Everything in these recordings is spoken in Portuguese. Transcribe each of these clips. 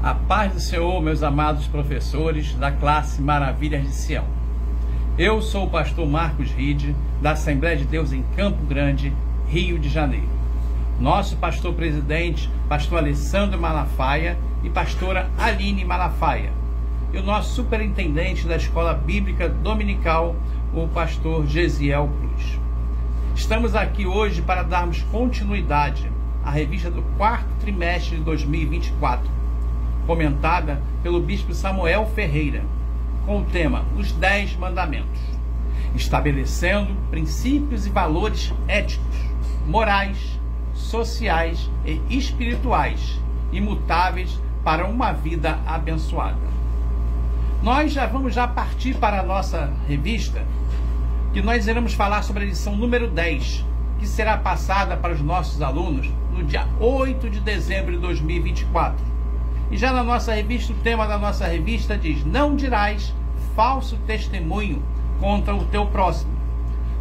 A paz do Senhor, meus amados professores da classe Maravilhas de Sião. Eu sou o pastor Marcos Ride, da Assembleia de Deus em Campo Grande, Rio de Janeiro. Nosso pastor presidente, pastor Alessandro Malafaia e pastora Aline Malafaia. E o nosso superintendente da Escola Bíblica Dominical, o pastor Gesiel Cruz. Estamos aqui hoje para darmos continuidade à revista do quarto trimestre de 2024, comentada pelo bispo Samuel Ferreira, com o tema Os 10 Mandamentos, estabelecendo princípios e valores éticos, morais, sociais e espirituais, imutáveis para uma vida abençoada. Nós vamos partir para a nossa revista, que nós iremos falar sobre a lição número 10, que será passada para os nossos alunos no dia 8 de dezembro de 2024. E já na nossa revista, o tema da nossa revista diz: não dirás falso testemunho contra o teu próximo.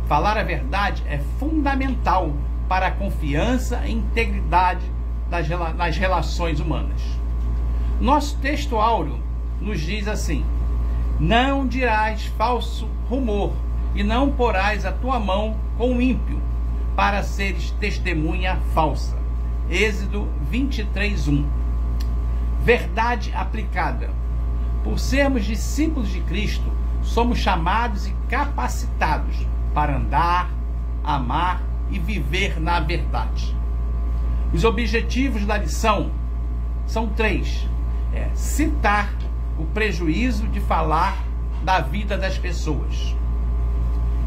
Falar a verdade é fundamental para a confiança e integridade nas relações humanas. Nosso texto áureo nos diz assim: não dirás falso rumor, e não porás a tua mão com o ímpio, para seres testemunha falsa. Êxodo 23:1. Verdade aplicada. Por sermos discípulos de Cristo, somos chamados e capacitados para andar, amar e viver na verdade. Os objetivos da lição são 3. Citar o prejuízo de falar da vida das pessoas.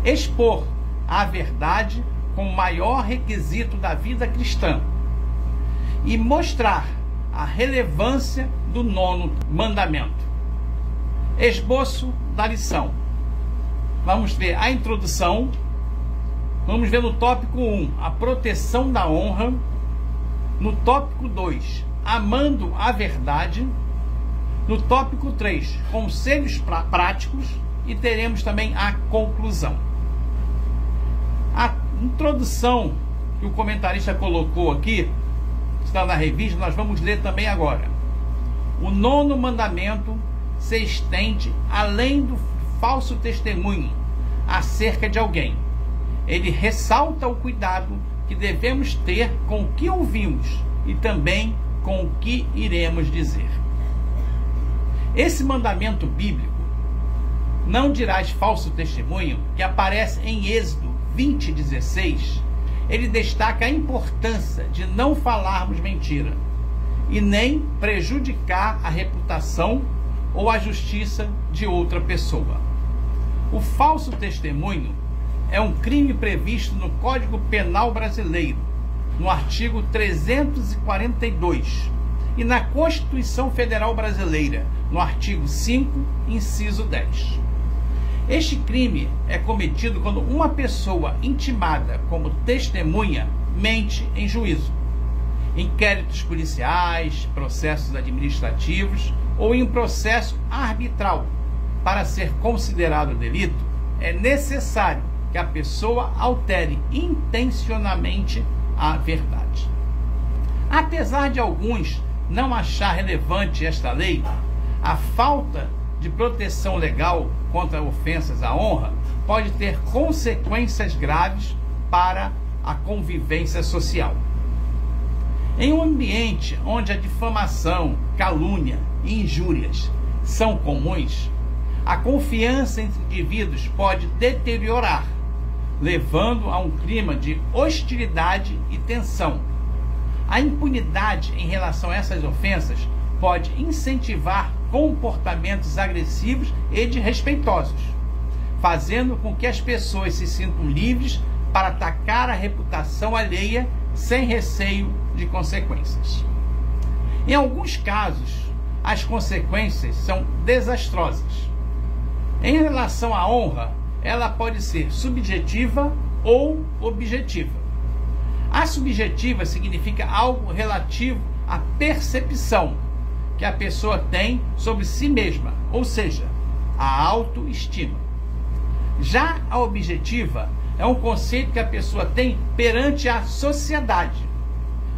Expor a verdade como maior requisito da vida cristã. E mostrar a relevância do 9º mandamento. Esboço da lição. Vamos ver a introdução. Vamos ver no tópico 1, a proteção da honra. No tópico 2, amando a verdade. No tópico 3, conselhos práticos. E teremos também a conclusão. A introdução que o comentarista colocou aqui, está na revista, nós vamos ler também agora. O 9º mandamento se estende além do falso testemunho acerca de alguém. Ele ressalta o cuidado que devemos ter com o que ouvimos e também com o que iremos dizer. Esse mandamento bíblico, não dirás falso testemunho, que aparece em Êxodo 20:16, ele destaca a importância de não falarmos mentira e nem prejudicar a reputação ou a justiça de outra pessoa. O falso testemunho é um crime previsto no Código Penal Brasileiro, no artigo 342, e na Constituição Federal Brasileira, no artigo 5, inciso 10. Este crime é cometido quando uma pessoa intimada como testemunha mente em juízo, inquéritos policiais, processos administrativos ou em processo arbitral. Para ser considerado delito, é necessário que a pessoa altere intencionalmente a verdade. Apesar de alguns não achar relevante esta lei, a falta de proteção legal contra ofensas à honra pode ter consequências graves para a convivência social. Em um ambiente onde a difamação, calúnia e injúrias são comuns, a confiança entre indivíduos pode deteriorar, levando a um clima de hostilidade e tensão. A impunidade em relação a essas ofensas pode incentivar comportamentos agressivos e desrespeitosos, fazendo com que as pessoas se sintam livres para atacar a reputação alheia sem receio de consequências. Em alguns casos, as consequências são desastrosas. Em relação à honra, ela pode ser subjetiva ou objetiva. A subjetiva significa algo relativo à percepção que a pessoa tem sobre si mesma, ou seja, a autoestima. Já a objetiva é um conceito que a pessoa tem perante a sociedade,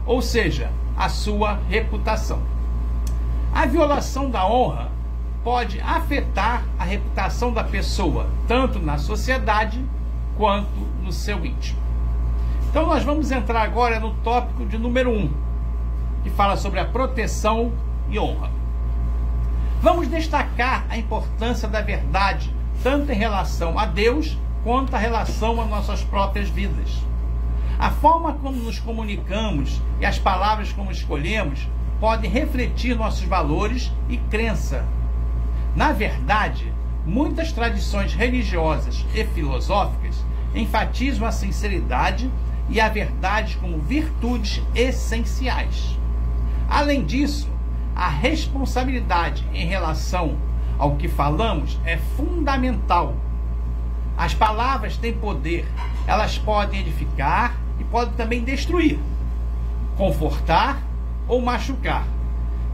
ou seja, a sua reputação. A violação da honra pode afetar a reputação da pessoa, tanto na sociedade quanto no seu íntimo. Então nós vamos entrar agora no tópico de número 1, que fala sobre a proteção e honra. Vamos destacar a importância da verdade, tanto em relação a Deus, quanto a relação às nossas próprias vidas. A forma como nos comunicamos e as palavras como escolhemos podem refletir nossos valores e crença. Na verdade, muitas tradições religiosas e filosóficas enfatizam a sinceridade e a verdade como virtudes essenciais. Além disso, a responsabilidade em relação ao que falamos é fundamental. As palavras têm poder, elas podem edificar e podem também destruir, confortar ou machucar.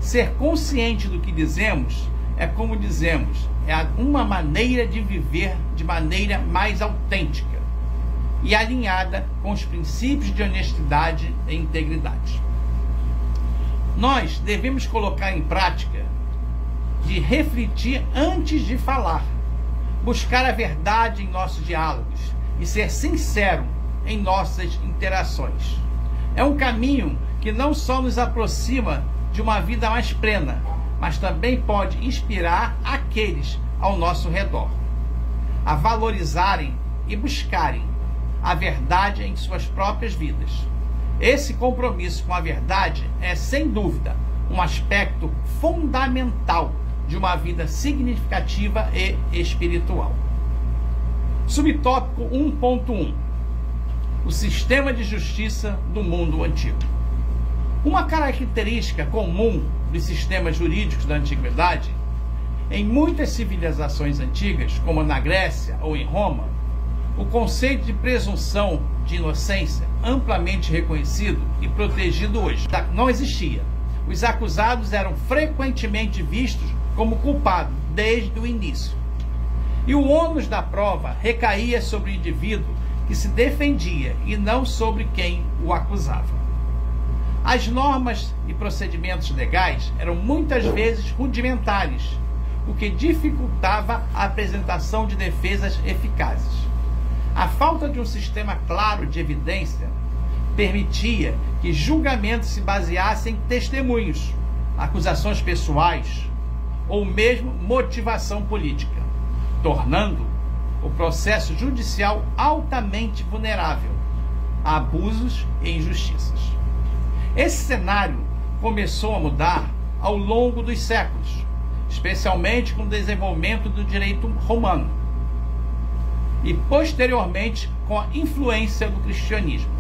Ser consciente do que dizemos é como dizemos, é uma maneira de viver de maneira mais autêntica e alinhada com os princípios de honestidade e integridade. Nós devemos colocar em prática de refletir antes de falar, buscar a verdade em nossos diálogos e ser sincero em nossas interações. É um caminho que não só nos aproxima de uma vida mais plena, mas também pode inspirar aqueles ao nosso redor a valorizarem e buscarem a verdade em suas próprias vidas. Esse compromisso com a verdade é, sem dúvida, um aspecto fundamental de uma vida significativa e espiritual. Subtópico 1.1: o sistema de justiça do mundo antigo. Uma característica comum dos sistemas jurídicos da antiguidade, em muitas civilizações antigas, como na Grécia ou em Roma, o conceito de presunção de inocência, amplamente reconhecido e protegido hoje, não existia. Os acusados eram frequentemente vistos como culpados desde o início. E o ônus da prova recaía sobre o indivíduo que se defendia e não sobre quem o acusava. As normas e procedimentos legais eram muitas vezes rudimentares, o que dificultava a apresentação de defesas eficazes. A falta de um sistema claro de evidência permitia que julgamentos se baseassem em testemunhos, acusações pessoais ou mesmo motivação política, tornando o processo judicial altamente vulnerável a abusos e injustiças. Esse cenário começou a mudar ao longo dos séculos, especialmente com o desenvolvimento do direito romano e posteriormente com a influência do cristianismo.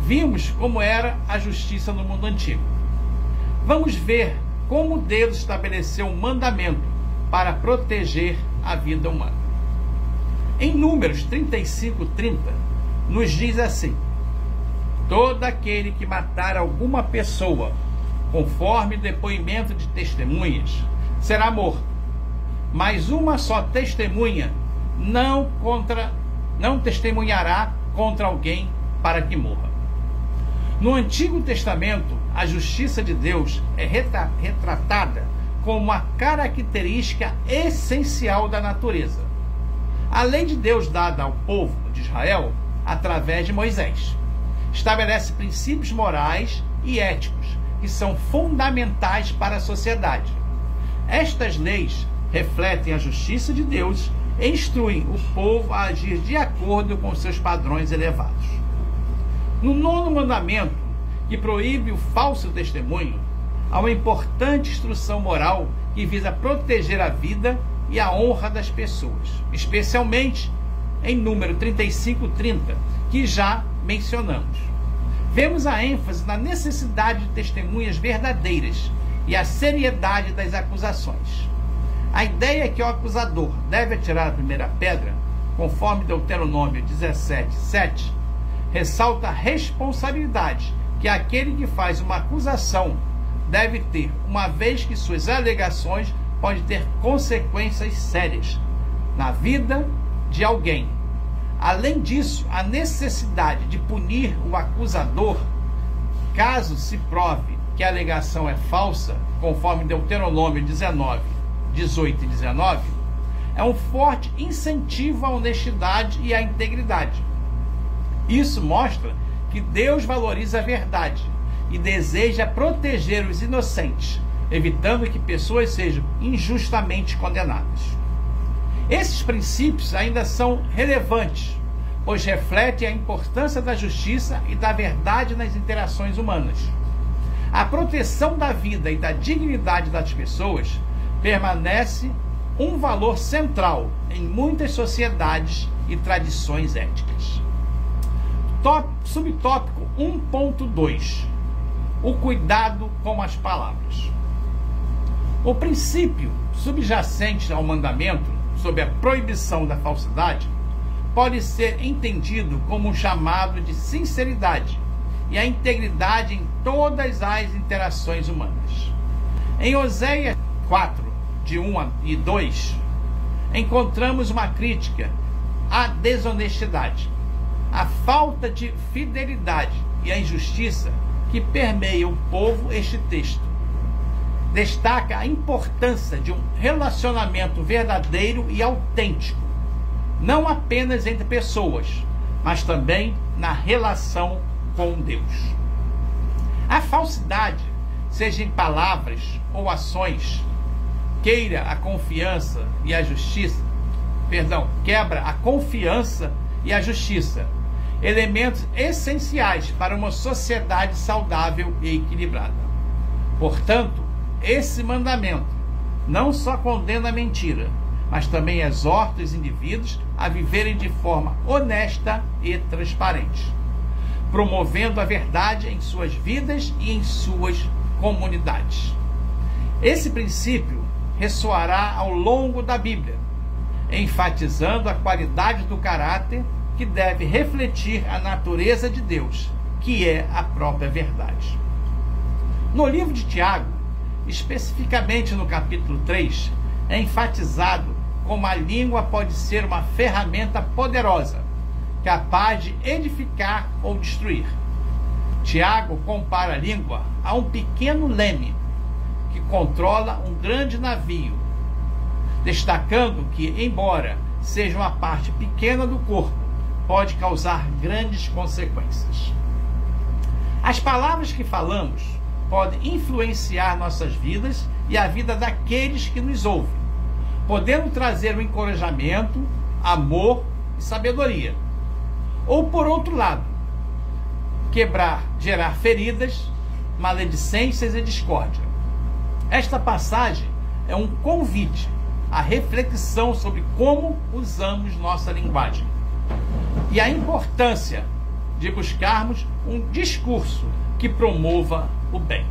Vimos como era a justiça no mundo antigo. Vamos ver como Deus estabeleceu um mandamento para proteger a vida humana. Em Números 35:30, nos diz assim: todo aquele que matar alguma pessoa, conforme depoimento de testemunhas, será morto. Mas uma só testemunha não testemunhará contra alguém para que morra. No Antigo Testamento, a justiça de Deus é retratada como uma característica essencial da natureza. A lei de Deus dada ao povo de Israel através de Moisés estabelece princípios morais e éticos que são fundamentais para a sociedade. Estas leis refletem a justiça de Deus e instruem o povo a agir de acordo com seus padrões elevados. No 9º mandamento, que proíbe o falso testemunho, há uma importante instrução moral que visa proteger a vida e a honra das pessoas, especialmente em Número 35:30, que já mencionamos. Vemos a ênfase na necessidade de testemunhas verdadeiras e a seriedade das acusações. A ideia é que o acusador deve atirar a primeira pedra, conforme Deuteronômio 17:7, ressalta a responsabilidade que aquele que faz uma acusação deve ter, uma vez que suas alegações podem ter consequências sérias na vida de alguém. Além disso, a necessidade de punir o acusador, caso se prove que a alegação é falsa, conforme Deuteronômio 19, 18 e 19, é um forte incentivo à honestidade e à integridade. Isso mostra que Deus valoriza a verdade e deseja proteger os inocentes, evitando que pessoas sejam injustamente condenadas. Esses princípios ainda são relevantes, pois refletem a importância da justiça e da verdade nas interações humanas. A proteção da vida e da dignidade das pessoas permanece um valor central em muitas sociedades e tradições éticas. Subtópico 1.2: o cuidado com as palavras. O princípio subjacente ao mandamento sobre a proibição da falsidade pode ser entendido como um chamado de sinceridade e a integridade em todas as interações humanas. Em Oséias 4, de 1 e 2, encontramos uma crítica à desonestidade, à falta de fidelidade e à injustiça que permeia o povo. Este texto destaca a importância de um relacionamento verdadeiro e autêntico, não apenas entre pessoas, mas também na relação com Deus. A falsidade, seja em palavras ou ações, quebra a confiança e a justiça, elementos essenciais para uma sociedade saudável e equilibrada. Portanto, esse mandamento não só condena a mentira, mas também exorta os indivíduos a viverem de forma honesta e transparente, promovendo a verdade em suas vidas e em suas comunidades. Esse princípio ressoará ao longo da Bíblia, enfatizando a qualidade do caráter que deve refletir a natureza de Deus, que é a própria verdade. No livro de Tiago, especificamente no capítulo 3, é enfatizado como a língua pode ser uma ferramenta poderosa, capaz de edificar ou destruir. Tiago compara a língua a um pequeno leme que controla um grande navio, destacando que, embora seja uma parte pequena do corpo, pode causar grandes consequências. As palavras que falamos podem influenciar nossas vidas e a vida daqueles que nos ouvem, podendo trazer um encorajamento, amor e sabedoria. Ou, por outro lado, gerar feridas, maledicências e discórdia. Esta passagem é um convite à reflexão sobre como usamos nossa linguagem e a importância de buscarmos um discurso que promova o bem.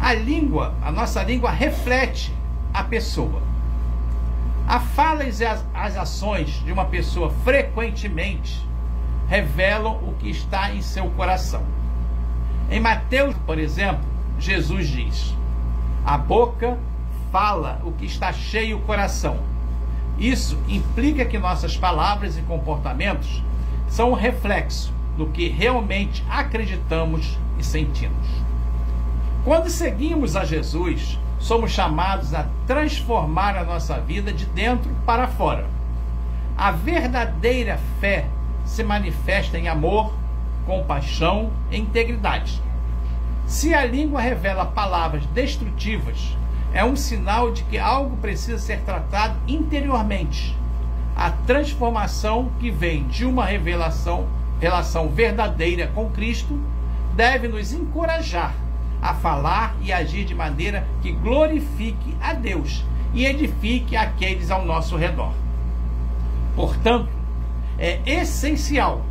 A nossa língua reflete a pessoa. A fala e as ações de uma pessoa frequentemente revelam o que está em seu coração. Em Mateus, por exemplo, Jesus diz: a boca fala o que está cheio o coração. Isso implica que nossas palavras e comportamentos são um reflexo do que realmente acreditamos e sentimos. Quando seguimos a Jesus, somos chamados a transformar a nossa vida de dentro para fora. A verdadeira fé se manifesta em amor, compaixão e integridade. Se a língua revela palavras destrutivas, é um sinal de que algo precisa ser tratado interiormente. A transformação que vem de uma relação verdadeira com Cristo deve nos encorajar a falar e agir de maneira que glorifique a Deus e edifique aqueles ao nosso redor. Portanto, é essencial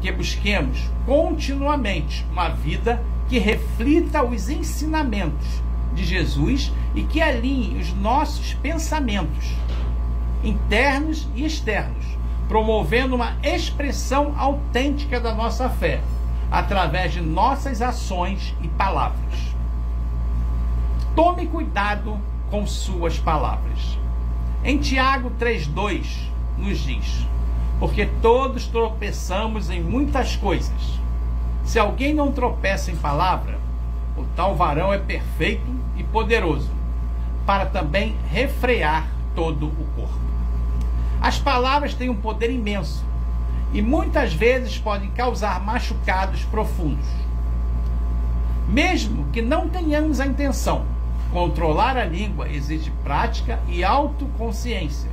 que busquemos continuamente uma vida que reflita os ensinamentos de Jesus e que alinhe os nossos pensamentos internos e externos, promovendo uma expressão autêntica da nossa fé através de nossas ações e palavras. Tome cuidado com suas palavras. Em Tiago 3,2 nos diz: porque todos tropeçamos em muitas coisas. Se alguém não tropeça em palavra, o tal varão é perfeito e poderoso, para também refrear todo o corpo. As palavras têm um poder imenso e muitas vezes podem causar machucados profundos. Mesmo que não tenhamos a intenção, controlar a língua exige prática e autoconsciência.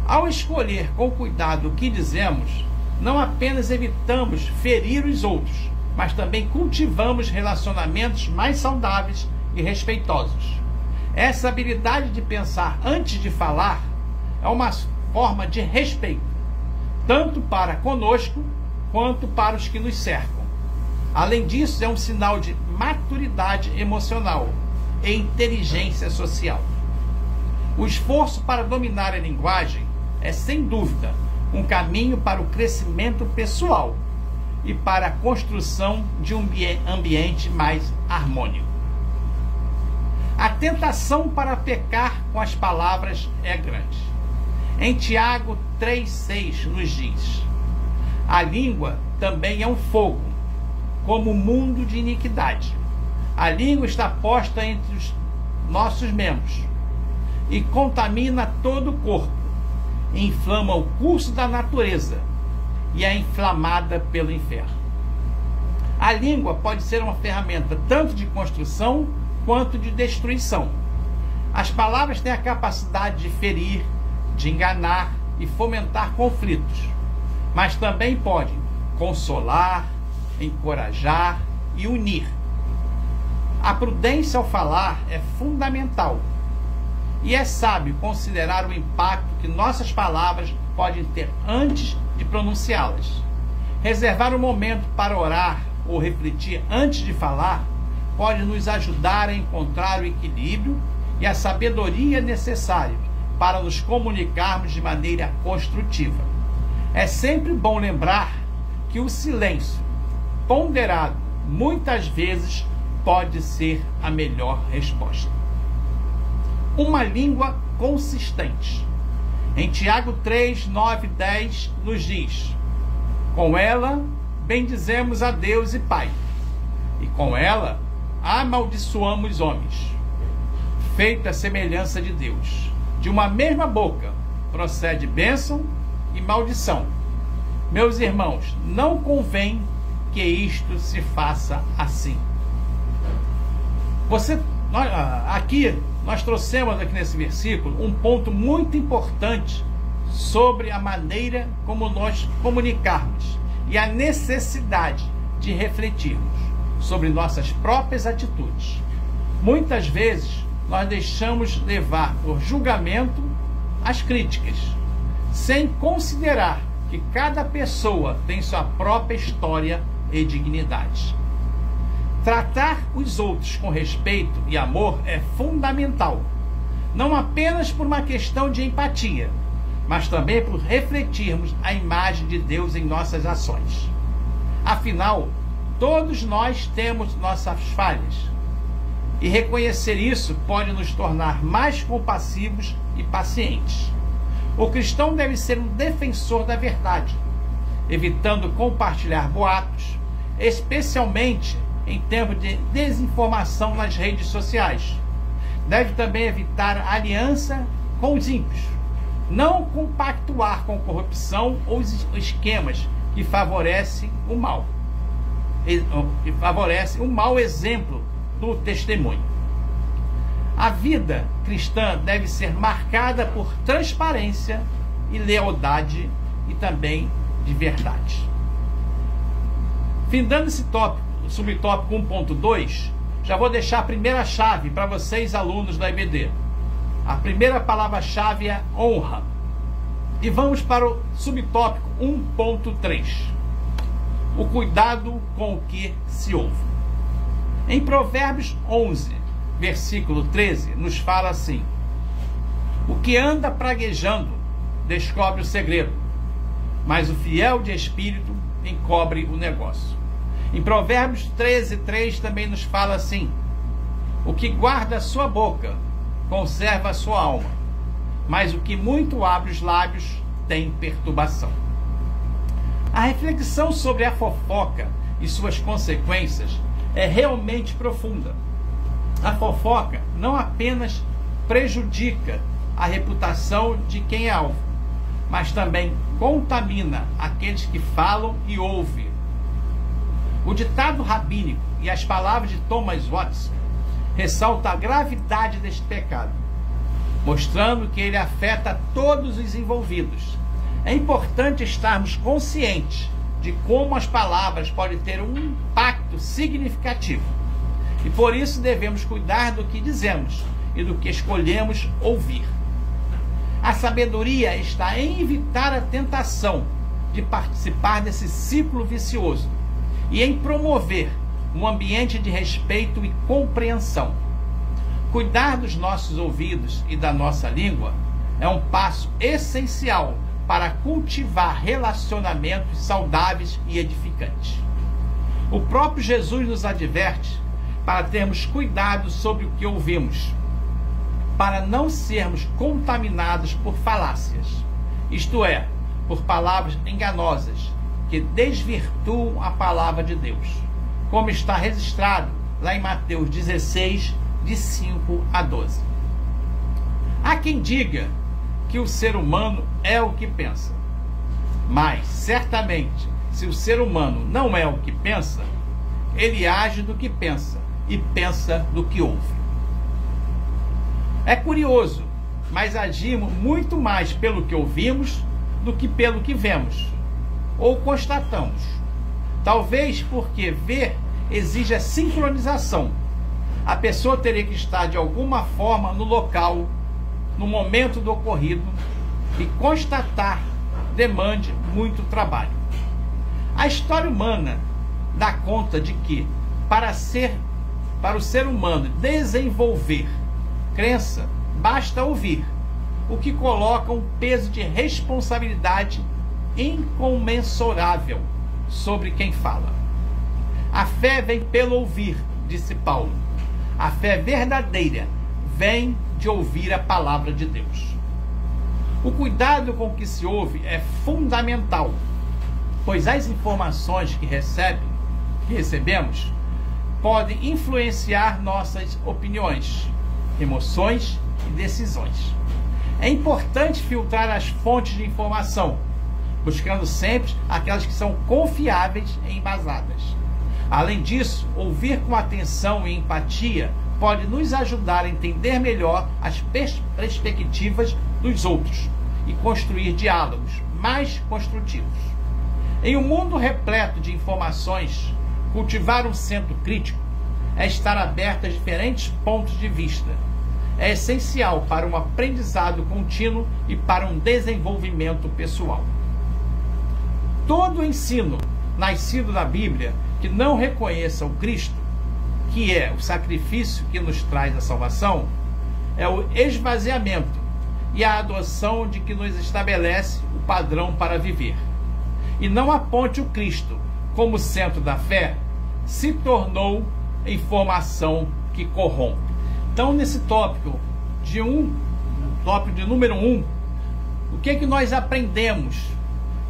Ao escolher com cuidado o que dizemos, não apenas evitamos ferir os outros, mas também cultivamos relacionamentos mais saudáveis e respeitosos. Essa habilidade de pensar antes de falar é uma forma de respeito, tanto para conosco quanto para os que nos cercam. Além disso, é um sinal de maturidade emocional e inteligência social. O esforço para dominar a linguagem é, sem dúvida, um caminho para o crescimento pessoal e para a construção de um ambiente mais harmônico. A tentação para pecar com as palavras é grande. Em Tiago 3,6 nos diz: a língua também é um fogo, como um mundo de iniquidade. A língua está posta entre os nossos membros e contamina todo o corpo, inflama o curso da natureza e é inflamada pelo inferno. A língua pode ser uma ferramenta tanto de construção quanto de destruição. As palavras têm a capacidade de ferir, de enganar e fomentar conflitos, mas também podem consolar, encorajar e unir. A prudência ao falar é fundamental e é sábio considerar o impacto que nossas palavras podem ter antes de pronunciá-las. Reservar um momento para orar ou refletir antes de falar pode nos ajudar a encontrar o equilíbrio e a sabedoria necessários para nos comunicarmos de maneira construtiva. É sempre bom lembrar que o silêncio ponderado muitas vezes pode ser a melhor resposta. Uma língua consistente. Em Tiago 3, 9 e 10 nos diz: com ela bendizemos a Deus e Pai, e com ela amaldiçoamos homens, feita a semelhança de Deus. De uma mesma boca procede bênção e maldição. Meus irmãos, não convém que isto se faça assim. Nós trouxemos aqui nesse versículo um ponto muito importante sobre a maneira como nós comunicarmos e a necessidade de refletirmos sobre nossas próprias atitudes. Muitas vezes nós deixamos levar por julgamento as críticas, sem considerar que cada pessoa tem sua própria história e dignidade. Tratar os outros com respeito e amor é fundamental, não apenas por uma questão de empatia, mas também por refletirmos a imagem de Deus em nossas ações. Afinal, todos nós temos nossas falhas, e reconhecer isso pode nos tornar mais compassivos e pacientes. O cristão deve ser um defensor da verdade, evitando compartilhar boatos, especialmente em tempos de desinformação nas redes sociais. Deve também evitar aliança com os ímpios, não compactuar com corrupção ou esquemas que favorecem o mal, exemplo do testemunho. A vida cristã deve ser marcada por transparência e lealdade e também de verdade. Findando esse tópico, o subtópico 1.2, já vou deixar a primeira chave para vocês, alunos da IBD. A primeira palavra-chave é honra. E vamos para o subtópico 1.3. O cuidado com o que se ouve. Em Provérbios 11, versículo 13, nos fala assim: o que anda praguejando descobre o segredo, mas o fiel de espírito encobre o negócio. Em Provérbios 13:3 também nos fala assim: o que guarda a sua boca conserva a sua alma, mas o que muito abre os lábios tem perturbação. A reflexão sobre a fofoca e suas consequências é realmente profunda. A fofoca não apenas prejudica a reputação de quem é alvo, mas também contamina aqueles que falam e ouvem. O ditado rabínico e as palavras de Thomas Watson ressaltam a gravidade deste pecado, mostrando que ele afeta todos os envolvidos. É importante estarmos conscientes de como as palavras podem ter um impacto significativo. E por isso devemos cuidar do que dizemos e do que escolhemos ouvir. A sabedoria está em evitar a tentação de participar desse ciclo vicioso e em promover um ambiente de respeito e compreensão. Cuidar dos nossos ouvidos e da nossa língua é um passo essencial para cultivar relacionamentos saudáveis e edificantes. O próprio Jesus nos adverte para termos cuidado sobre o que ouvimos, para não sermos contaminados por falácias, isto é, por palavras enganosas que desvirtuam a palavra de Deus, como está registrado lá em Mateus 16, de 5 a 12. Há quem diga que o ser humano é o que pensa, mas certamente, se o ser humano não é o que pensa, ele age do que pensa e pensa do que ouve. É curioso, mas agimos muito mais pelo que ouvimos do que pelo que vemos ou constatamos. Talvez porque ver exige sincronização. A pessoa teria que estar de alguma forma no local, no momento do ocorrido, e constatar demande muito trabalho. A história humana dá conta de que, para o ser humano desenvolver crença, basta ouvir, o que coloca um peso de responsabilidade incomensurável sobre quem fala. A fé vem pelo ouvir, disse Paulo. A fé verdadeira vem de ouvir a palavra de Deus. O cuidado com o que se ouve é fundamental, pois as informações que recebemos podem influenciar nossas opiniões, emoções e decisões. É importante filtrar as fontes de informação, buscando sempre aquelas que são confiáveis e embasadas. Além disso, ouvir com atenção e empatia pode nos ajudar a entender melhor as perspectivas dos outros e construir diálogos mais construtivos. Em um mundo repleto de informações, cultivar um centro crítico é estar aberto a diferentes pontos de vista. É essencial para um aprendizado contínuo e para um desenvolvimento pessoal. Todo ensino nascido da Bíblia que não reconheça o Cristo, que é o sacrifício que nos traz a salvação, é o esvaziamento e a adoção de que nos estabelece o padrão para viver. E não aponte o Cristo como centro da fé, se tornou informação que corrompe. Então, nesse tópico de número 1, o que nós aprendemos?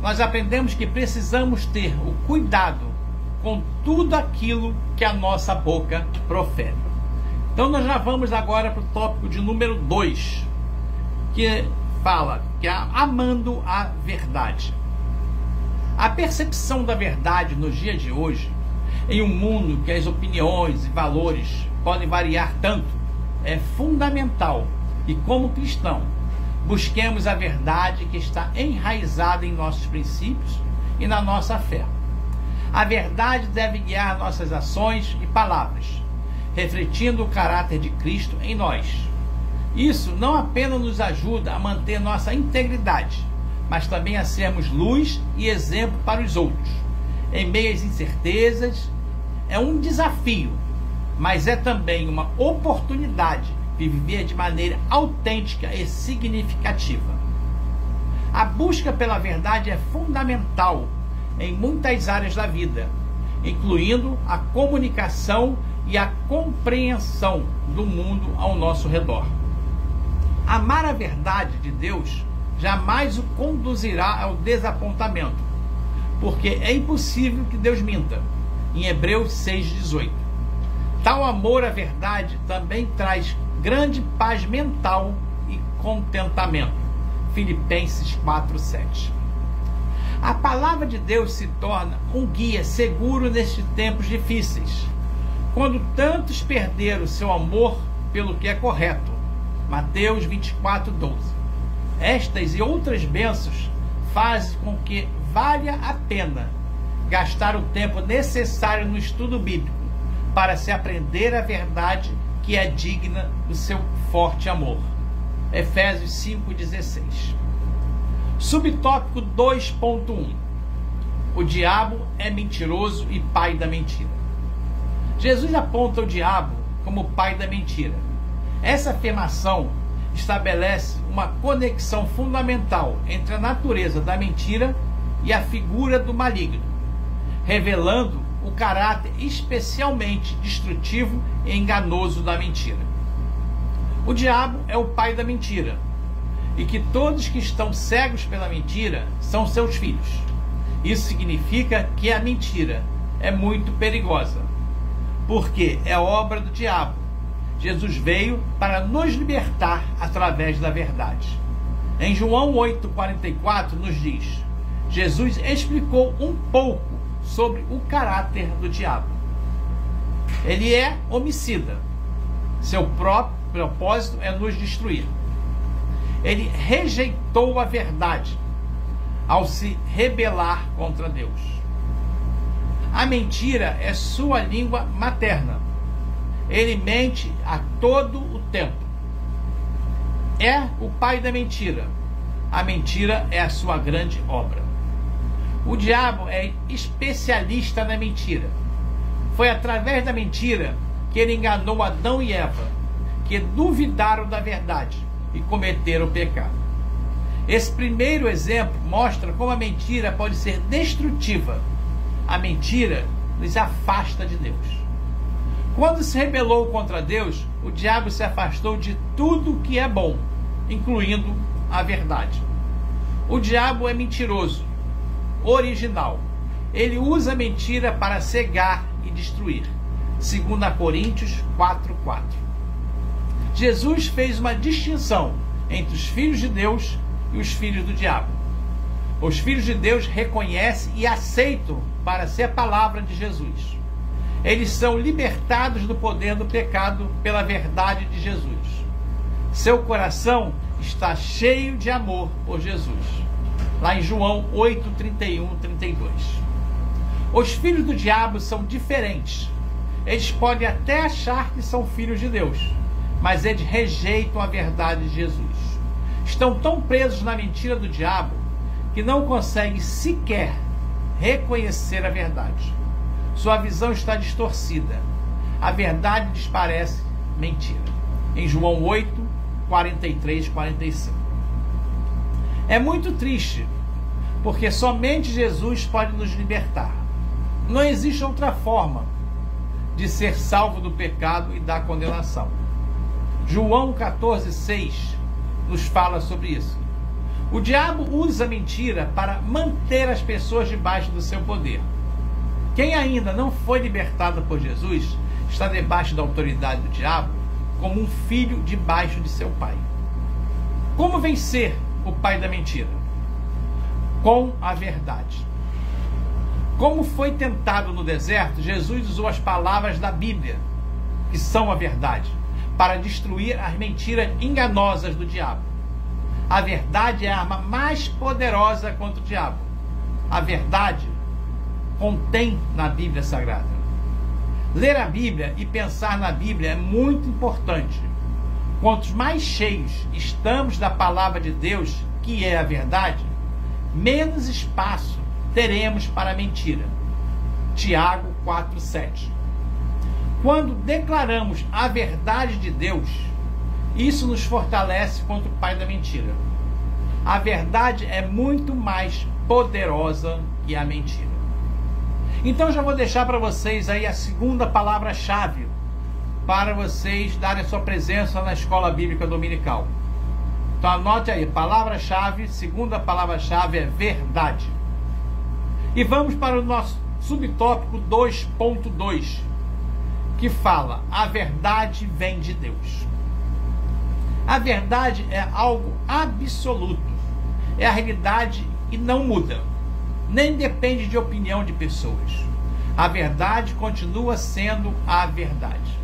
Nós aprendemos que precisamos ter o cuidado com tudo aquilo que a nossa boca profere. Então nós já vamos agora para o tópico de número 2, que fala que é amando a verdade. A percepção da verdade nos dias de hoje, em um mundo que as opiniões e valores podem variar tanto, é fundamental e, como cristão, busquemos a verdade que está enraizada em nossos princípios e na nossa fé. A verdade deve guiar nossas ações e palavras, refletindo o caráter de Cristo em nós. Isso não apenas nos ajuda a manter nossa integridade, mas também a sermos luz e exemplo para os outros. Em meio às incertezas, é um desafio, mas é também uma oportunidade de viver de maneira autêntica e significativa. A busca pela verdade é fundamental em muitas áreas da vida, incluindo a comunicação e a compreensão do mundo ao nosso redor. Amar a verdade de Deus jamais o conduzirá ao desapontamento, porque é impossível que Deus minta. Em Hebreus 6,18. Tal amor à verdade também traz grande paz mental e contentamento. Filipenses 4:7. A palavra de Deus se torna um guia seguro nestes tempos difíceis, quando tantos perderam seu amor pelo que é correto. Mateus 24:12. Estas e outras bênçãos fazem com que valha a pena gastar o tempo necessário no estudo bíblico para se aprender a verdade que é digna do seu forte amor. Efésios 5:16. Subtópico 2.1. O diabo é mentiroso e pai da mentira. Jesus aponta o diabo como pai da mentira. Essa afirmação estabelece uma conexão fundamental entre a natureza da mentira e a figura do maligno, revelando o caráter especialmente destrutivo e enganoso da mentira. O diabo é o pai da mentira, e que todos que estão cegos pela mentira são seus filhos. Isso significa que a mentira é muito perigosa, porque é obra do diabo. Jesus veio para nos libertar através da verdade. Em João 8:44 nos diz: Jesus explicou um pouco sobre o caráter do diabo. Ele é homicida. Seu próprio propósito é nos destruir. Ele rejeitou a verdade ao se rebelar contra Deus. A mentira é sua língua materna. Ele mente a todo o tempo. É o pai da mentira. A mentira é a sua grande obra. O diabo é especialista na mentira. Foi através da mentira que ele enganou Adão e Eva, que duvidaram da verdade e cometeram o pecado. Esse primeiro exemplo mostra como a mentira pode ser destrutiva. A mentira nos afasta de Deus. Quando se rebelou contra Deus, o diabo se afastou de tudo que é bom, incluindo a verdade. O diabo é mentiroso, original. Ele usa a mentira para cegar e destruir. 2 Coríntios 4:4. Jesus fez uma distinção entre os filhos de Deus e os filhos do diabo. Os filhos de Deus reconhecem e aceitam para ser a palavra de Jesus. Eles são libertados do poder do pecado pela verdade de Jesus. Seu coração está cheio de amor por Jesus. Lá em João 8:31-32. Os filhos do diabo são diferentes. Eles podem até achar que são filhos de Deus, mas eles rejeitam a verdade de Jesus. Estão tão presos na mentira do diabo que não conseguem sequer reconhecer a verdade. Sua visão está distorcida. A verdade lhes parece mentira. Em João 8:43-45. É muito triste, porque somente Jesus pode nos libertar. Não existe outra forma de ser salvo do pecado e da condenação. João 14:6 nos fala sobre isso. O diabo usa a mentira para manter as pessoas debaixo do seu poder. Quem ainda não foi libertado por Jesus está debaixo da autoridade do diabo, como um filho debaixo de seu pai. Como vencer o pai da mentira? Com a verdade. Como foi tentado no deserto, Jesus usou as palavras da Bíblia, que são a verdade, para destruir as mentiras enganosas do diabo. A verdade é a arma mais poderosa contra o diabo. A verdade contém na Bíblia Sagrada. Ler a Bíblia e pensar na Bíblia é muito importante. Quantos mais cheios estamos da palavra de Deus, que é a verdade, menos espaço teremos para a mentira. Tiago 4:7. Quando declaramos a verdade de Deus, isso nos fortalece contra o pai da mentira. A verdade é muito mais poderosa que a mentira. Então já vou deixar para vocês aí a segunda palavra-chave para vocês darem sua presença na escola bíblica dominical. Então anote aí, palavra-chave, segunda palavra-chave é verdade. E vamos para o nosso subtópico 2.2, que fala: a verdade vem de Deus. A verdade é algo absoluto, é a realidade e não muda, nem depende de opinião de pessoas. A verdade continua sendo a verdade,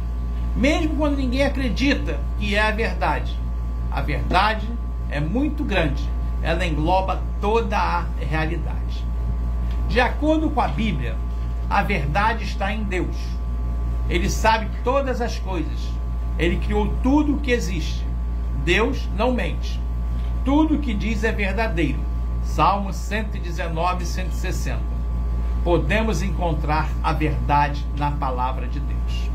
mesmo quando ninguém acredita que é a verdade. A verdade é muito grande, ela engloba toda a realidade. De acordo com a Bíblia, a verdade está em Deus. Ele sabe todas as coisas, ele criou tudo o que existe. Deus não mente, tudo o que diz é verdadeiro. Salmos 119, 160. Podemos encontrar a verdade na palavra de Deus.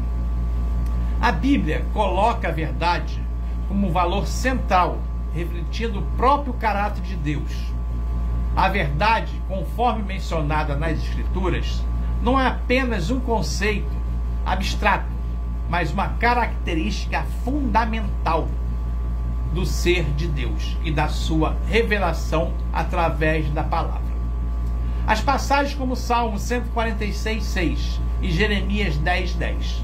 A Bíblia coloca a verdade como um valor central, refletindo o próprio caráter de Deus. A verdade, conforme mencionada nas Escrituras, não é apenas um conceito abstrato, mas uma característica fundamental do ser de Deus e da sua revelação através da palavra. As passagens como Salmo 146:6 e Jeremias 10:10.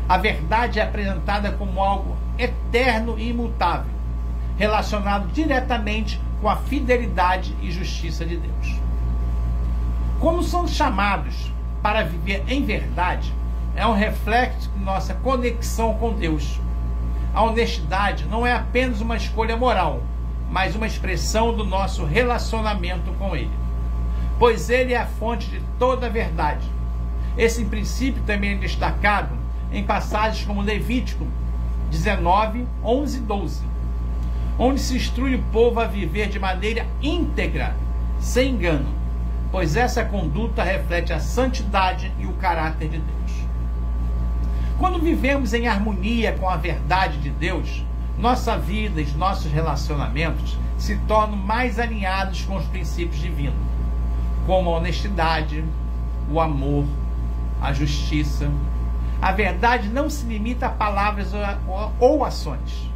A verdade é apresentada como algo eterno e imutável, relacionado diretamente com a fidelidade e justiça de Deus. Como somos chamados para viver em verdade, é um reflexo de nossa conexão com Deus. A honestidade não é apenas uma escolha moral, mas uma expressão do nosso relacionamento com Ele, pois Ele é a fonte de toda a verdade. Esse princípio também é destacado em passagens como Levítico 19, 11 e 12, onde se instrui o povo a viver de maneira íntegra, sem engano, pois essa conduta reflete a santidade e o caráter de Deus. Quando vivemos em harmonia com a verdade de Deus, nossa vida e nossos relacionamentos se tornam mais alinhados com os princípios divinos, como a honestidade, o amor, a justiça. A verdade não se limita a palavras ou ações,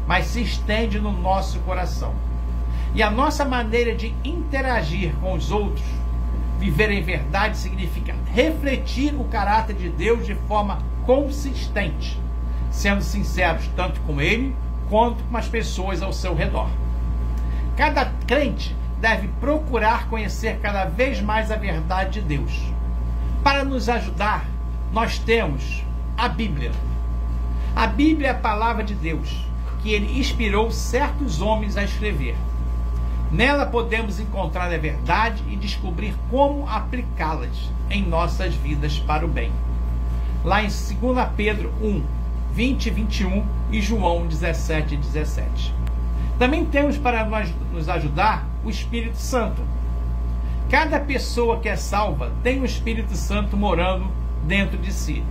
mas se estende no nosso coração. E a nossa maneira de interagir com os outros, viver em verdade, significa refletir o caráter de Deus de forma consistente, sendo sinceros tanto com Ele quanto com as pessoas ao seu redor. Cada crente deve procurar conhecer cada vez mais a verdade de Deus. Para nos ajudar, nós temos a Bíblia. A Bíblia é a palavra de Deus, que Ele inspirou certos homens a escrever. Nela podemos encontrar a verdade e descobrir como aplicá-las em nossas vidas para o bem. Lá em 2 Pedro 1, 20 e 21 e João 17 e 17. Também temos para nos ajudar o Espírito Santo. Cada pessoa que é salva tem o Espírito Santo morando dentro de si.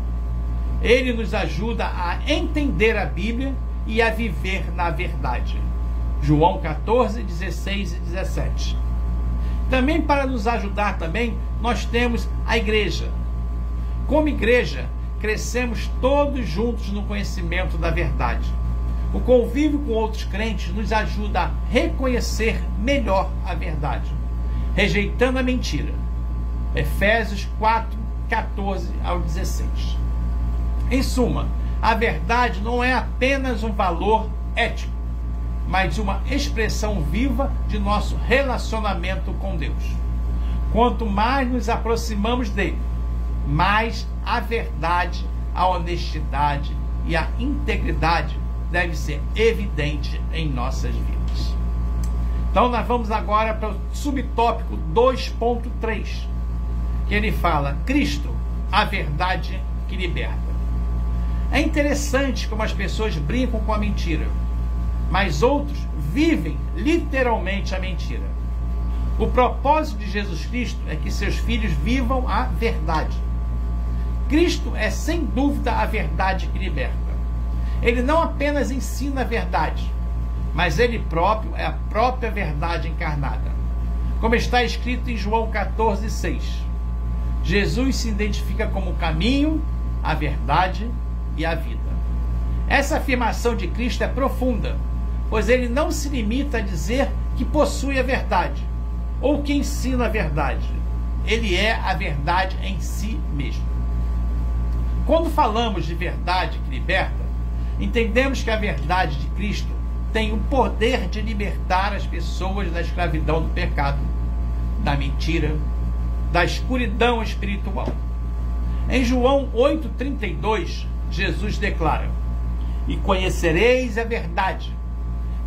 Ele nos ajuda a entender a Bíblia e a viver na verdade. João 14, 16 e 17. Também para nos ajudar também, nós temos a igreja. Como igreja, crescemos todos juntos no conhecimento da verdade. O convívio com outros crentes nos ajuda a reconhecer melhor a verdade, rejeitando a mentira. Efésios 4, 14 ao 16. Em suma, a verdade não é apenas um valor ético, mas uma expressão viva de nosso relacionamento com Deus. Quanto mais nos aproximamos dele, mais a verdade, a honestidade e a integridade deve ser evidente em nossas vidas. Então nós vamos agora para o subtópico 2.3, que ele fala: Cristo, a verdade que liberta. É interessante como as pessoas brincam com a mentira, mas outros vivem literalmente a mentira. O propósito de Jesus Cristo é que seus filhos vivam a verdade. Cristo é sem dúvida a verdade que liberta. Ele não apenas ensina a verdade, mas ele próprio é a própria verdade encarnada. Como está escrito em João 14, 6. Jesus se identifica como o caminho, a verdade e a vida. Essa afirmação de Cristo é profunda, pois ele não se limita a dizer que possui a verdade, ou que ensina a verdade. Ele é a verdade em si mesmo. Quando falamos de verdade que liberta, entendemos que a verdade de Cristo tem o poder de libertar as pessoas da escravidão do pecado, da mentira, da escuridão espiritual. Em João 8,32, Jesus declara: e conhecereis a verdade,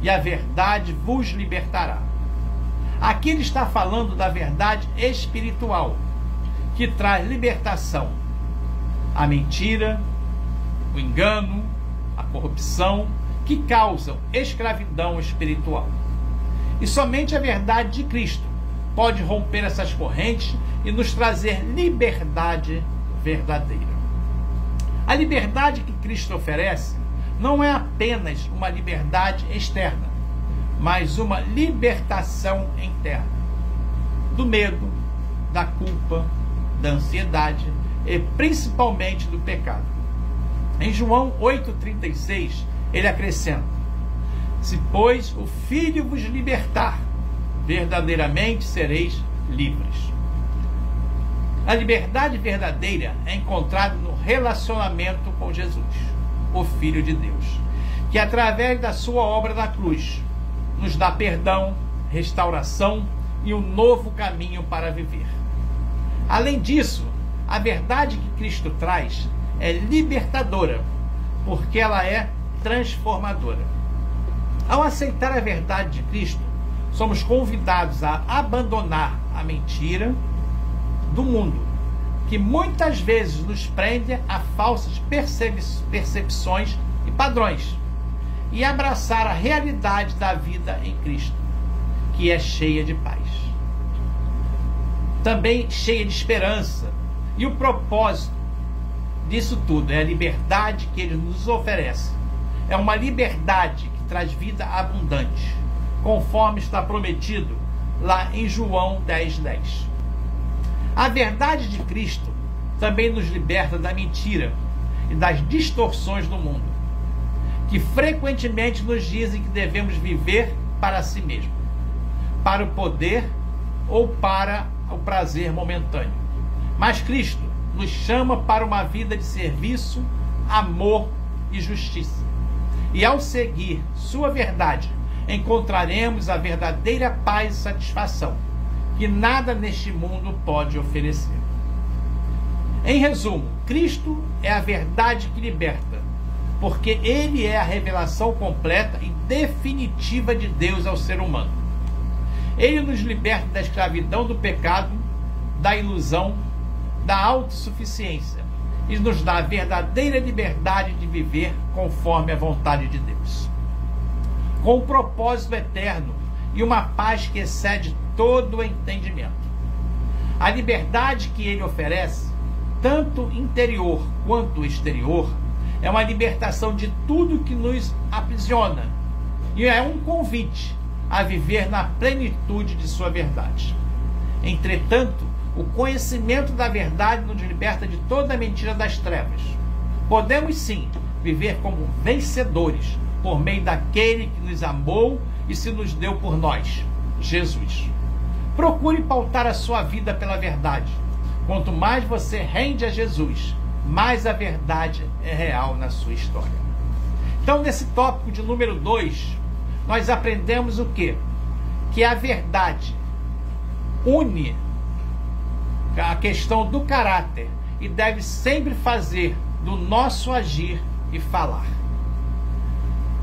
e a verdade vos libertará. Aqui ele está falando da verdade espiritual, que traz libertação. A mentira, o engano, a corrupção, que causam escravidão espiritual. E somente a verdade de Cristo pode romper essas correntes e nos trazer liberdade verdadeira. A liberdade que Cristo oferece não é apenas uma liberdade externa, mas uma libertação interna do medo, da culpa, da ansiedade e principalmente do pecado. Em João 8,36, ele acrescenta: se, pois, o Filho vos libertar, verdadeiramente sereis livres. A liberdade verdadeira é encontrada no relacionamento com Jesus, o Filho de Deus, que através da sua obra na cruz nos dá perdão, restauração e um novo caminho para viver. Além disso, a verdade que Cristo traz é libertadora, porque ela é transformadora. Ao aceitar a verdade de Cristo, somos convidados a abandonar a mentira do mundo, que muitas vezes nos prende a falsas percepções e padrões, e abraçar a realidade da vida em Cristo, que é cheia de paz, também cheia de esperança. E o propósito disso tudo é a liberdade que ele nos oferece. É uma liberdade que traz vida abundante, conforme está prometido lá em João 10,10. A verdade de Cristo também nos liberta da mentira e das distorções do mundo, que frequentemente nos dizem que devemos viver para si mesmo, para o poder ou para o prazer momentâneo. Mas Cristo nos chama para uma vida de serviço, amor e justiça. E ao seguir sua verdade, encontraremos a verdadeira paz e satisfação, que nada neste mundo pode oferecer. Em resumo, Cristo é a verdade que liberta, porque ele é a revelação completa e definitiva de Deus ao ser humano. Ele nos liberta da escravidão do pecado, da ilusão, da autossuficiência e nos dá a verdadeira liberdade de viver conforme a vontade de Deus, com um propósito eterno e uma paz que excede todo o entendimento. A liberdade que ele oferece, tanto interior quanto exterior, é uma libertação de tudo que nos aprisiona e é um convite a viver na plenitude de sua verdade. Entretanto, o conhecimento da verdade nos liberta de toda a mentira das trevas. Podemos sim viver como vencedores por meio daquele que nos amou e se nos deu por nós, Jesus. Procure pautar a sua vida pela verdade. Quanto mais você rende a Jesus, mais a verdade é real na sua história. Então, nesse tópico de número 2, nós aprendemos o quê? Que a verdade une a questão do caráter e deve sempre fazer do nosso agir e falar.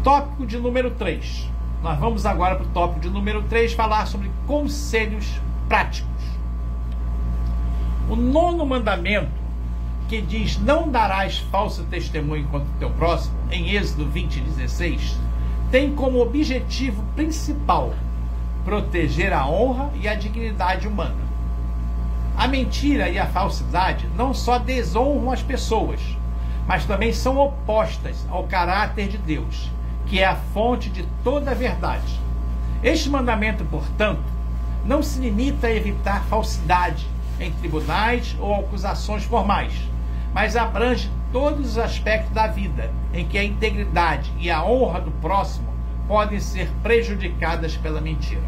Tópico de número 3. Nós vamos agora para o tópico de número 3, falar sobre conselhos práticos. O 9º mandamento, que diz: não darás falso testemunho contra o teu próximo, em Êxodo 20:16, tem como objetivo principal proteger a honra e a dignidade humana. A mentira e a falsidade não só desonram as pessoas, mas também são opostas ao caráter de Deus, que é a fonte de toda a verdade. Este mandamento, portanto, não se limita a evitar falsidade em tribunais ou acusações formais, mas abrange todos os aspectos da vida em que a integridade e a honra do próximo podem ser prejudicadas pela mentira.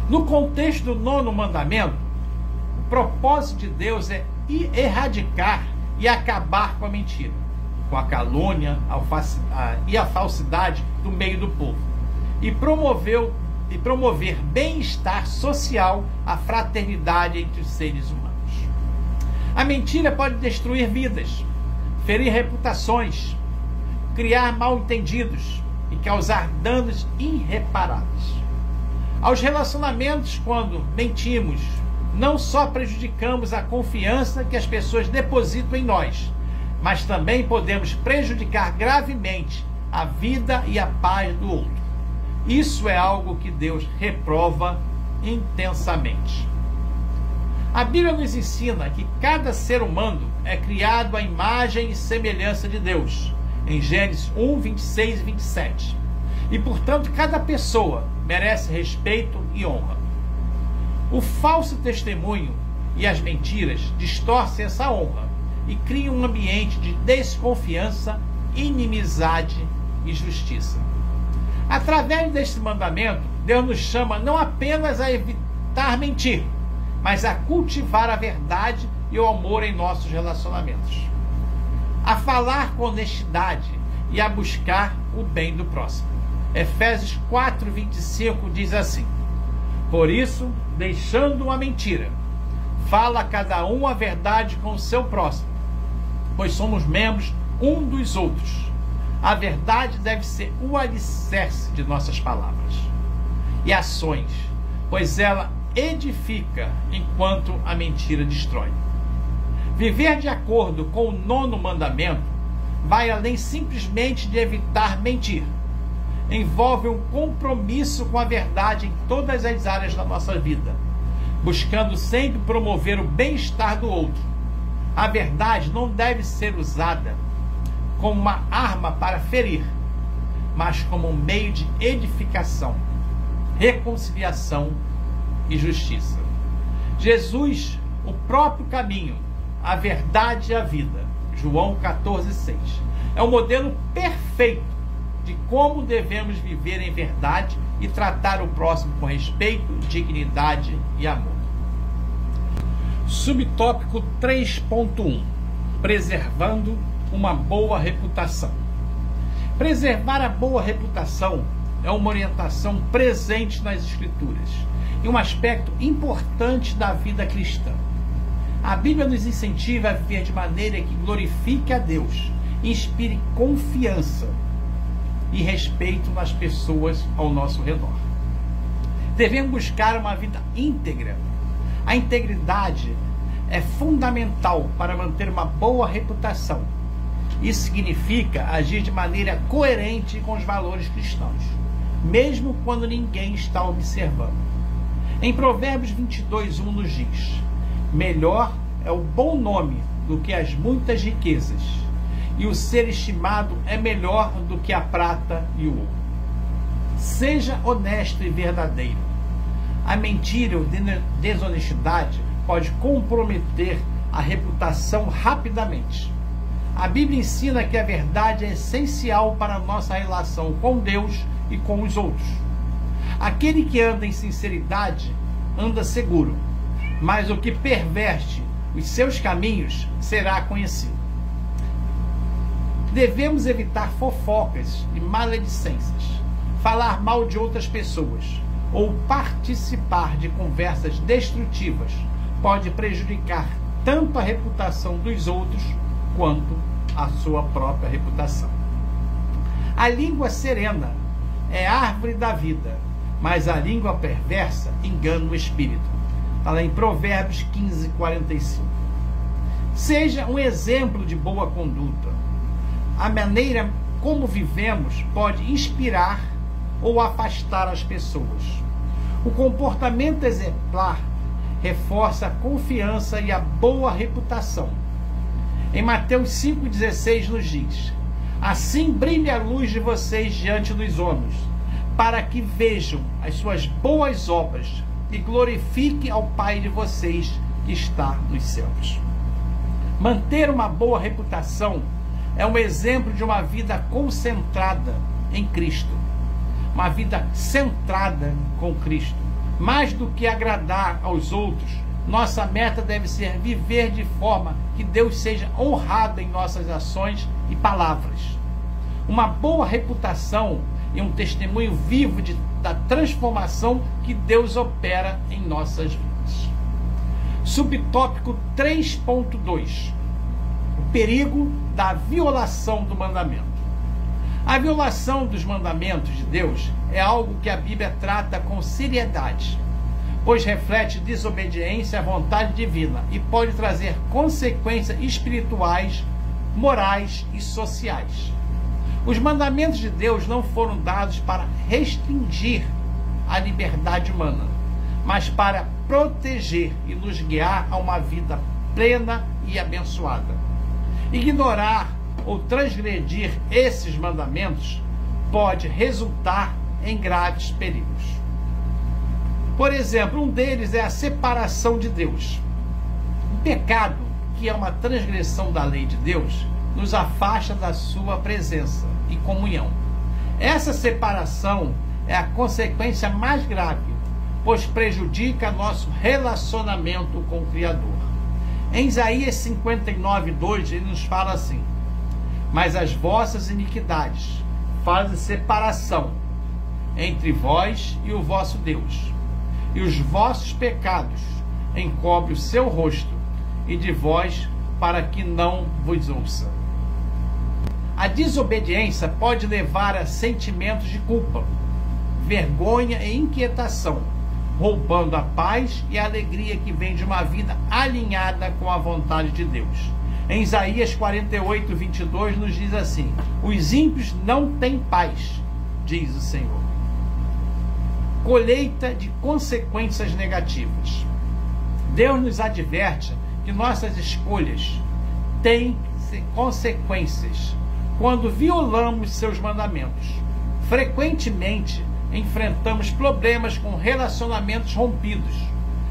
No contexto do 9º mandamento, o propósito de Deus é erradicar e acabar com a mentira, com a calúnia e a falsidade do meio do povo, e promover bem-estar social, a fraternidade entre os seres humanos. A mentira pode destruir vidas, ferir reputações, criar mal-entendidos e causar danos irreparáveis. Aos relacionamentos, quando mentimos, não só prejudicamos a confiança que as pessoas depositam em nós, mas também podemos prejudicar gravemente a vida e a paz do outro. Isso é algo que Deus reprova intensamente. A Bíblia nos ensina que cada ser humano é criado à imagem e semelhança de Deus, em Gênesis 1, 26 e 27. E, portanto, cada pessoa merece respeito e honra. O falso testemunho e as mentiras distorcem essa honra e criam um ambiente de desconfiança, inimizade e justiça. Através deste mandamento, Deus nos chama não apenas a evitar mentir, mas a cultivar a verdade e o amor em nossos relacionamentos, a falar com honestidade e a buscar o bem do próximo. Efésios 4:25 diz assim: por isso, deixando a mentira, fala cada um a verdade com o seu próximo, pois somos membros um dos outros. A verdade deve ser o alicerce de nossas palavras e ações, pois ela edifica enquanto a mentira destrói. Viver de acordo com o 9º mandamento vai além simplesmente de evitar mentir. Envolve um compromisso com a verdade em todas as áreas da nossa vida, buscando sempre promover o bem-estar do outro. A verdade não deve ser usada como uma arma para ferir, mas como um meio de edificação, reconciliação e justiça. Jesus, o próprio caminho, a verdade e a vida, João 14:6, é o modelo perfeito de como devemos viver em verdade e tratar o próximo com respeito, dignidade e amor. Subtópico 3.1: preservando uma boa reputação. Preservar a boa reputação é uma orientação presente nas Escrituras e um aspecto importante da vida cristã. A Bíblia nos incentiva a viver de maneira que glorifique a Deus, inspire confiança e respeito nas pessoas ao nosso redor. Devemos buscar uma vida íntegra. A integridade é fundamental para manter uma boa reputação. Isso significa agir de maneira coerente com os valores cristãos, mesmo quando ninguém está observando. Em Provérbios 22:1 nos diz: melhor é o bom nome do que as muitas riquezas, e o ser estimado é melhor do que a prata e o ouro. Seja honesto e verdadeiro. A mentira ou desonestidade pode comprometer a reputação rapidamente. A Bíblia ensina que a verdade é essencial para a nossa relação com Deus e com os outros. Aquele que anda em sinceridade anda seguro, mas o que perverte os seus caminhos será conhecido. Devemos evitar fofocas e maledicências, falar mal de outras pessoas ou participar de conversas destrutivas pode prejudicar tanto a reputação dos outros quanto a sua própria reputação. A língua serena é árvore da vida, mas a língua perversa engana o espírito. Está lá em Provérbios 15:45. Seja um exemplo de boa conduta. A maneira como vivemos pode inspirar ou afastar as pessoas. O comportamento exemplar reforça a confiança e a boa reputação. Em Mateus 5,16 nos diz: assim brilhe a luz de vocês diante dos homens, para que vejam as suas boas obras e glorifique ao Pai de vocês que está nos céus. Manter uma boa reputação é um exemplo de uma vida concentrada em Cristo. Uma vida centrada com Cristo. Mais do que agradar aos outros, Nossa meta deve ser viver de forma que Deus seja honrado em nossas ações e palavras. Uma boa reputação e um testemunho vivo da transformação que Deus opera em nossas vidas. Subtópico 3.2: o perigo da violação do mandamento. A violação dos mandamentos de Deus é algo que a Bíblia trata com seriedade, pois reflete desobediência à vontade divina e pode trazer consequências espirituais, morais e sociais. Os mandamentos de Deus não foram dados para restringir a liberdade humana, mas para proteger e nos guiar a uma vida plena e abençoada. Ignorar ou transgredir esses mandamentos pode resultar em graves perigos. Por exemplo, um deles é a separação de Deus. O pecado, que é uma transgressão da lei de Deus, nos afasta da sua presença e comunhão. Essa separação é a consequência mais grave, pois prejudica nosso relacionamento com o Criador. Em Isaías 59:2 ele nos fala assim: mas as vossas iniquidades fazem separação entre vós e o vosso Deus, e os vossos pecados encobrem o seu rosto, e de vós para que não vos ouça. A desobediência pode levar a sentimentos de culpa, vergonha e inquietação, roubando a paz e a alegria que vem de uma vida alinhada com a vontade de Deus. Em Isaías 48:22 nos diz assim: os ímpios não têm paz, diz o Senhor. Colheita de consequências negativas. Deus nos adverte que nossas escolhas têm consequências quando violamos seus mandamentos. Frequentemente enfrentamos problemas com relacionamentos rompidos,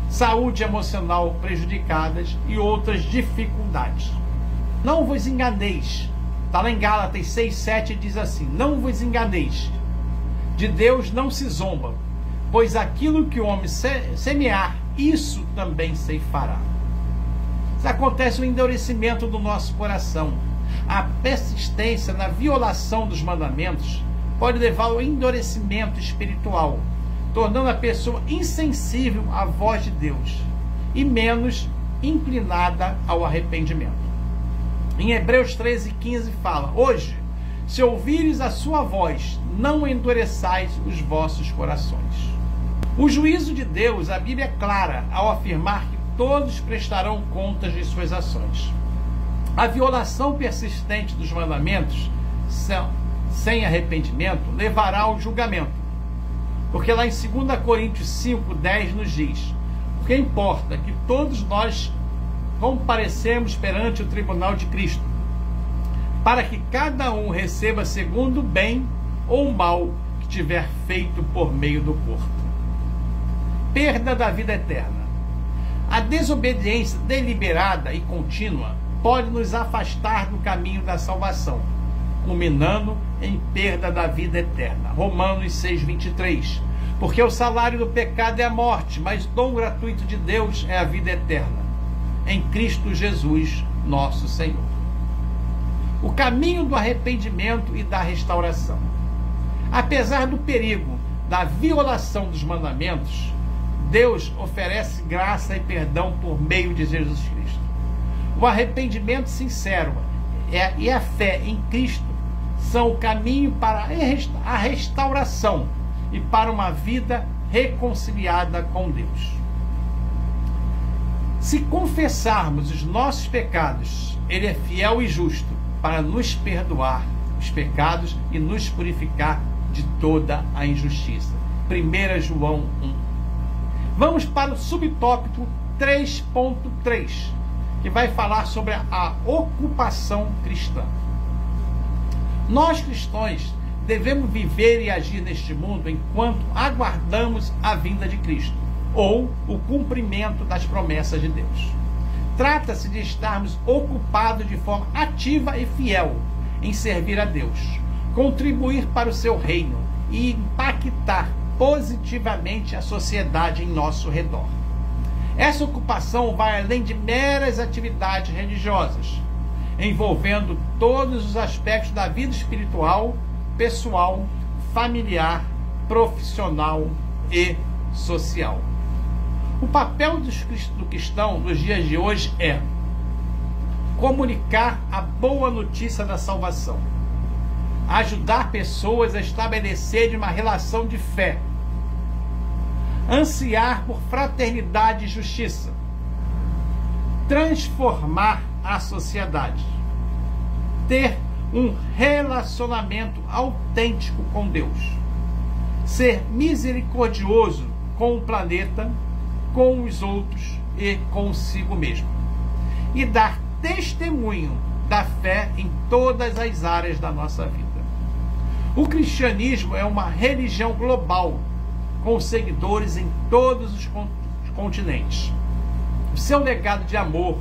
saúde emocional prejudicadas e outras dificuldades. Não vos enganeis. Está lá em Gálatas 6:7 diz assim: não vos enganeis. De Deus não se zomba, pois aquilo que o homem semear, isso também ceifará. Acontece o endurecimento do nosso coração. A persistência na violação dos mandamentos pode levar ao endurecimento espiritual, tornando a pessoa insensível à voz de Deus e menos inclinada ao arrependimento. Em Hebreus 13:15 fala: hoje, se ouvires a sua voz, não endureçais os vossos corações. O juízo de Deus, a Bíblia é clara ao afirmar que todos prestarão contas de suas ações. A violação persistente dos mandamentos, sem arrependimento, levará ao julgamento. Porque lá em 2 Coríntios 5:10 nos diz: porque importa que todos nós comparecemos perante o tribunal de Cristo, para que cada um receba segundo o bem ou o mal que tiver feito por meio do corpo. Perda da vida eterna. A desobediência deliberada e contínua pode nos afastar do caminho da salvação, culminando em perda da vida eterna. Romanos 6:23. Porque o salário do pecado é a morte, mas o dom gratuito de Deus é a vida eterna, em Cristo Jesus, nosso Senhor. O caminho do arrependimento e da restauração. Apesar do perigo da violação dos mandamentos, Deus oferece graça e perdão por meio de Jesus Cristo. O arrependimento sincero e a fé em Cristo são o caminho para a restauração e para uma vida reconciliada com Deus. Se confessarmos os nossos pecados, Ele é fiel e justo para nos perdoar os pecados e nos purificar de toda a injustiça. 1 João 1. Vamos para o subtópico 3.3, que vai falar sobre a ocupação cristã. Nós cristãos devemos viver e agir neste mundo enquanto aguardamos a vinda de Cristo, ou o cumprimento das promessas de Deus. Trata-se de estarmos ocupados de forma ativa e fiel em servir a Deus, contribuir para o seu reino e impactar positivamente a sociedade em nosso redor. Essa ocupação vai além de meras atividades religiosas, envolvendo todos os aspectos da vida espiritual, pessoal, familiar, profissional e social. O papel do cristão nos dias de hoje é comunicar a boa notícia da salvação, ajudar pessoas a estabelecerem uma relação de fé, ansiar por fraternidade e justiça, transformar a sociedade, ter um relacionamento autêntico com Deus, ser misericordioso com o planeta, com os outros e consigo mesmo, e dar testemunho da fé em todas as áreas da nossa vida. O cristianismo é uma religião global, com seguidores em todos os continentes. O seu legado de amor,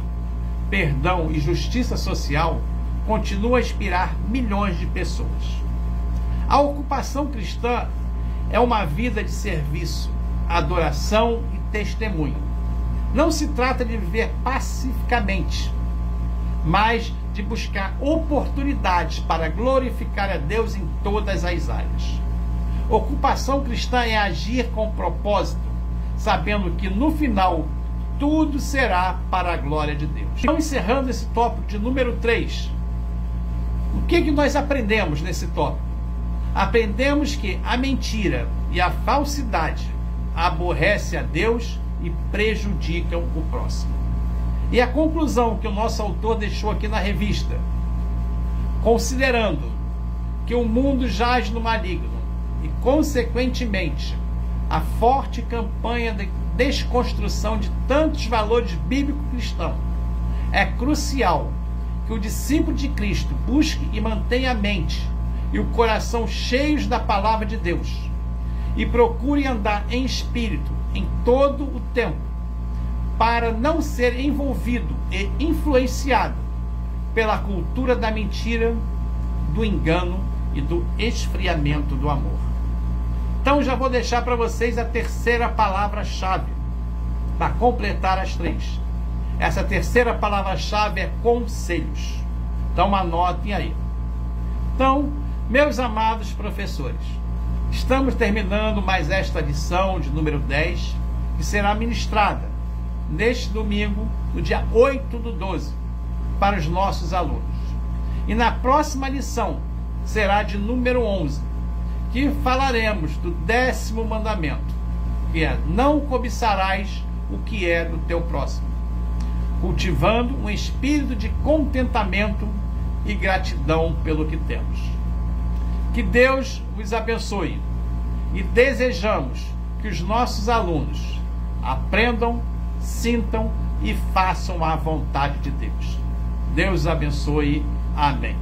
perdão e justiça social continua a inspirar milhões de pessoas. A ocupação cristã é uma vida de serviço, adoração e testemunho. Não se trata de viver pacificamente, mas de buscar oportunidades para glorificar a Deus em todas as áreas. Ocupação cristã é agir com propósito, sabendo que no final tudo será para a glória de Deus. Então, encerrando esse tópico de número 3, o que nós aprendemos nesse tópico? Aprendemos que a mentira e a falsidade aborrecem a Deus e prejudicam o próximo. E a conclusão que o nosso autor deixou aqui na revista, considerando que o mundo jaz no maligno e, consequentemente, a forte campanha de desconstrução de tantos valores bíblico-cristãos, é crucial que o discípulo de Cristo busque e mantenha a mente e o coração cheios da palavra de Deus e procure andar em espírito em todo o tempo, para não ser envolvido e influenciado pela cultura da mentira, do engano e do esfriamento do amor. Então já vou deixar para vocês a terceira palavra-chave para completar as 3. Essa terceira palavra-chave é conselhos. Então anotem aí. Então, meus amados professores, estamos terminando mais esta lição de número 10, que será ministrada neste domingo, no dia 8/12, para os nossos alunos. E na próxima lição será de número 11, que falaremos do 10º mandamento, que é: não cobiçarás o que é do teu próximo, cultivando um espírito de contentamento e gratidão pelo que temos. Que Deus os abençoe e desejamos que os nossos alunos aprendam, sintam e façam a vontade de Deus. Deus abençoe. Amém.